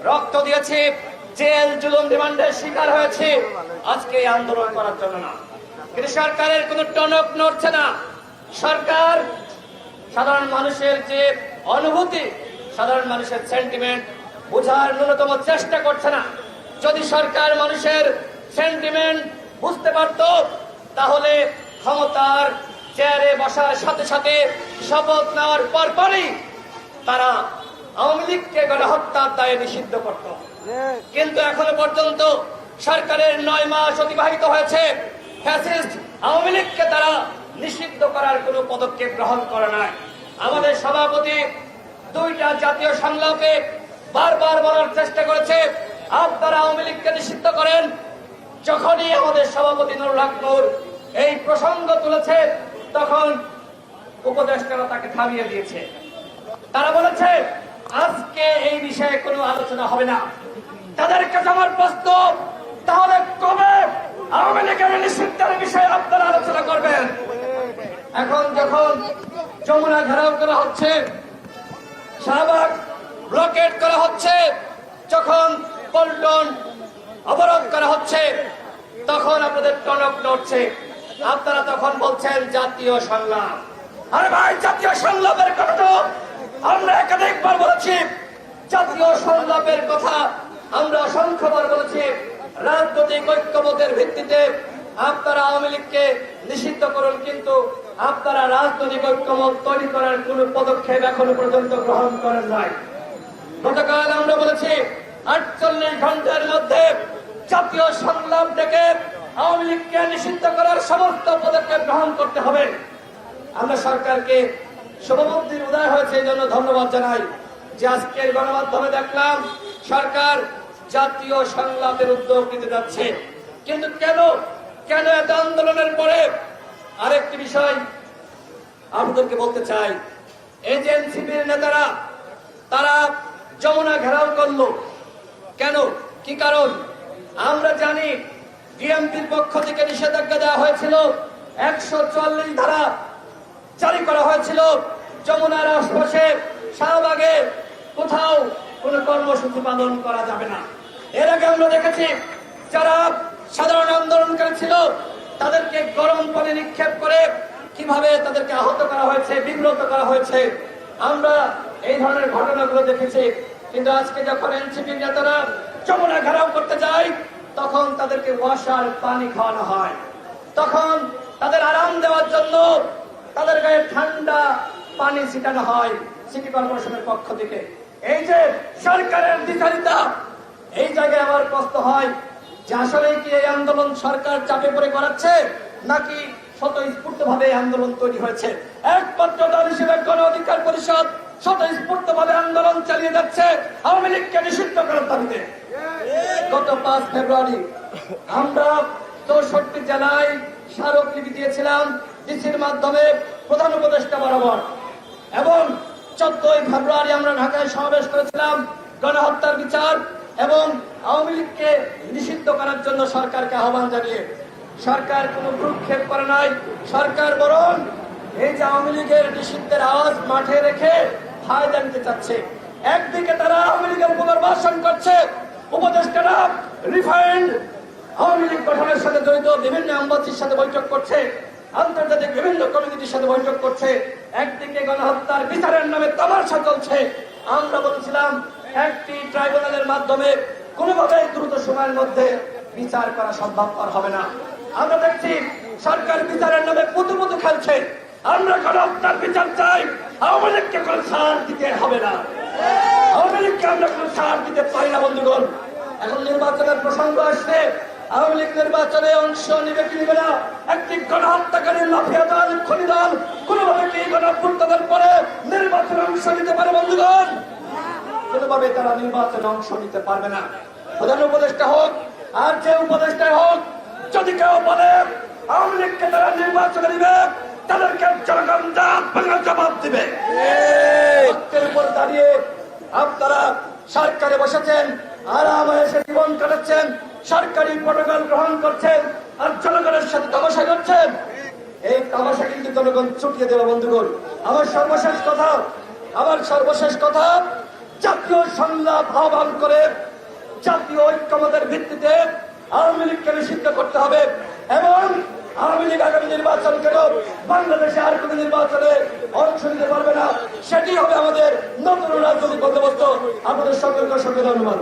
রক্ত দিয়েছি, জেল জুলুম রিমান্ডের শিকার হয়েছে, আজকে এই আন্দোলন করার জন্য না। কিন্তু সরকারের কোনো টনক নড়ছে না। সরকার সাধারণ মানুষের যে অনুভূতি, সাধারণ মানুষের সেন্টিমেন্ট বোঝার ন্যূনতম চেষ্টা করছে না। যদি সরকার মানুষের সেন্টিমেন্ট বুঝতে পারত, তাহলে ক্ষমতার চেয়ারে বসার সাথে সাথে শপথ নেওয়ার পরপরই তারা আওয়ামী লীগকে গণহত্যার দায়ে নিষিদ্ধ করত। কিন্তু এখনো পর্যন্ত সরকারের 9 মাস অতিবাহিত হয়েছে, ফ্যাসিস্ট আওয়ামী লীগকে তারা নিষিদ্ধ করার কোনো পদক্ষেপ গ্রহণ করে নাই। আমাদের সভাপতি 2টা জাতীয় সংলাপে বারবার বলার চেষ্টা করেছে, আপনারা আওয়ামী লীগকে নিষিদ্ধ করেন। যখনই আমাদের সভাপতি নুরুল হক নূর এই প্রসঙ্গ তুলেছে, তখন উপদেষ্টারা তাকে থামিয়ে দিয়েছে। তারা বলেছে আজকে এই বিষয়ে কোনো আলোচনা হবে না। তাদের কাছে আমার প্রশ্ন, তাহলে কবে আওয়ামী লীগের নিষিদ্ধের বিষয়ে আপনারা আলোচনা করবেন? এখন যখন যমুনা ঘেরাও করা হচ্ছে, শাহবাগ ব্লকেট করা হচ্ছে, যখন পল্টন অবরোধ করা হচ্ছে, তখন আপনাদের টনক নড়ছে। আপনারা তখন বলছেন জাতীয় সংলাপ। আরে ভাই, জাতীয় সংলাপের কথা তো আমরা একাধিকবার বলেছি। জাতীয় সংলাপের কথা আমরা অসংখ্যবার বলেছি। রাজনৈতিক ঐক্যমতের ভিত্তিতে আপনারা আওয়ামী লীগকে নিষিদ্ধ করুন, কিন্তু আপনারা রাজনৈতিক ঐক্যমত তৈরি করার কোন পদক্ষেপ এখনো পর্যন্ত গ্রহণ করেন নাই। গতকাল আমরা বলেছি 48 ঘন্টার মধ্যে জাতীয় সংলাপ ডেকে আওয়ামী লীগকে নিষিদ্ধ করার সমস্ত পদক্ষেপ গ্রহণ করতে হবে। আমরা সরকারকে শুভবুদ্ধির উদয় হয়েছে এই জন্য ধন্যবাদ জানাই যে আজকের গণমাধ্যমে দেখলাম সরকার জাতীয় সংলাপের উদ্যোগ নিতে যাচ্ছে। কিন্তু কেন এত আন্দোলনের পরে? আরেকটি বিষয় আপনাদেরকে বলতে চাই, এই যে এনসিপির নেতারা তারা যমুনা ঘেরাও করলো কেন, কি কারণ? আমরা জানি ডিএমপির পক্ষ থেকে নিষেধাজ্ঞা দেওয়া হয়েছিল, 144 ধারা জারি করা হয়েছিল। যমুনার আশপাশে শাহবাগে কোথাও কোন কর্মসূচি পালন করা যাবে না। এর আগে আমরা দেখেছি যারা সাধারণ আন্দোলনকারী ছিল তাদেরকে গরম পানি নিক্ষেপ করে কিভাবে তাদেরকে আহত করা হয়েছে, বিব্রত করা হয়েছে। আমরা এই ধরনের ঘটনাগুলো দেখেছি। কিন্তু আজকে যখন এনসিপি নেতারা যমুনা ঘেরাও করতে যায়, তখন তাদেরকে ওয়াসার পানি খাওয়ানো হয়, তখন তাদের আরাম দেওয়ার জন্য তাদের গায়ে ঠান্ডা পানি ছিটানো হয় সিটি কর্পোরেশনের পক্ষ থেকে। এই যে সরকারের দ্বিচারিতা, এই জায়গায় আমার প্রশ্ন হয় যে আসলে কি এই আন্দোলন সরকার চাপে পড়ে করাচ্ছে, নাকি স্বতঃস্ফূর্ত ভাবে আন্দোলন তৈরি হয়েছে? একমাত্র দল হিসেবে গণ অধিকার পরিষদ স্বতঃস্ফূর্ত ভাবে আন্দোলন চালিয়ে যাচ্ছে আওয়ামী লীগকে নিষিদ্ধ করার দাবিতে। গত 5 ফেব্রুয়ারি আমরা 64 জেলায় স্মারকলিপি দিয়েছিলাম ডিসির মাধ্যমে প্রধান উপদেষ্টা বরাবর, এবং 14 ফেব্রুয়ারি আমরা ঢাকায় সমাবেশ করেছিলাম গণহত্যার বিচার এবং আওয়ামী লীগকে নিষিদ্ধ করার জন্য সরকারকে আহ্বান জানিয়ে। সরকার কোনো ভ্রুক্ষেপ করে নাই। সরকার বরং এই যে আওয়ামী লীগের নিষিদ্ধের আওয়াজ মাঠে রেখে ফায়দা নিতে চাচ্ছে। একদিকে তারা আওয়ামী লীগের পুনর্বাসন করছে, উপদেষ্টারা রিফাইন্ড আওয়ামী লীগ গঠনের সাথে জড়িত বিভিন্ন এম্বাসির সাথে বৈঠক করছে, আন্তর্জাতিক বিভিন্ন কমিটির সাথে বৈঠক করছে। একদিকে গণহত্যার বিচারের নামে তামাশা চলছে। আমরা বলেছিলাম একটি ট্রাইব্যুনালের মাধ্যমে কোনোভাবে দ্রুত সময়ের মধ্যে বিচার করা সম্ভবপর হবে না। আমরা দেখছি সরকার বিচারের নামে পুতু খেলছে। আমরা গণহত্যার বিচার চাই, আওয়ামী লীগকে কোনো ছাড় দিতে হবে না। আওয়ামী লীগকে আমরা কোনো ছাড় দিতে পারি না। বন্ধুগণ, এখন নির্বাচনের প্রসঙ্গ আসছে, আওয়ামী লীগ নির্বাচনে অংশ নিবে কি নিবে না? একটি গণহত্যাকারী মাফিয়া দল, খনি দল কোনোভাবে কি গণহত্যার পরে নির্বাচনে অংশ নিতে পারে? বন্ধুগণ, কোনোভাবে তারা নির্বাচনে অংশ নিতে পারবে না। প্রধান উপদেষ্টা হোক আর যে উপদেষ্টাই হোক, যদি কেউ বলে আওয়ামী লীগকে তারা নির্বাচনে দিবে, তাদেরকে জনগণ জবাব দিবে। উপর দাঁড়িয়ে আপনারা সরকারে বসেছেন, আরামে এসে জীবন কাটাচ্ছেন, সরকারি প্রটোকল গ্রহণ করছেন, আর জনগণের সাথে তামাশা করছেন। এই তামাশা কিন্তু জনগণ ছুটিয়ে দেবে। বন্ধুগণ, আমার সর্বশেষ কথা জাতীয় সংলাপ আহ্বান করে জাতীয় ঐক্যমতের ভিত্তিতে আওয়ামী লীগকে নিষিদ্ধ করতে হবে এবং আওয়ামী লীগ আগামী নির্বাচন কেন বাংলাদেশে আর কোন নির্বাচনে অংশ নিতে পারবে না, সেটি হবে আমাদের নতুন রাজনৈতিক বন্দোবস্ত। আমাদের সকলকে ধন্যবাদ।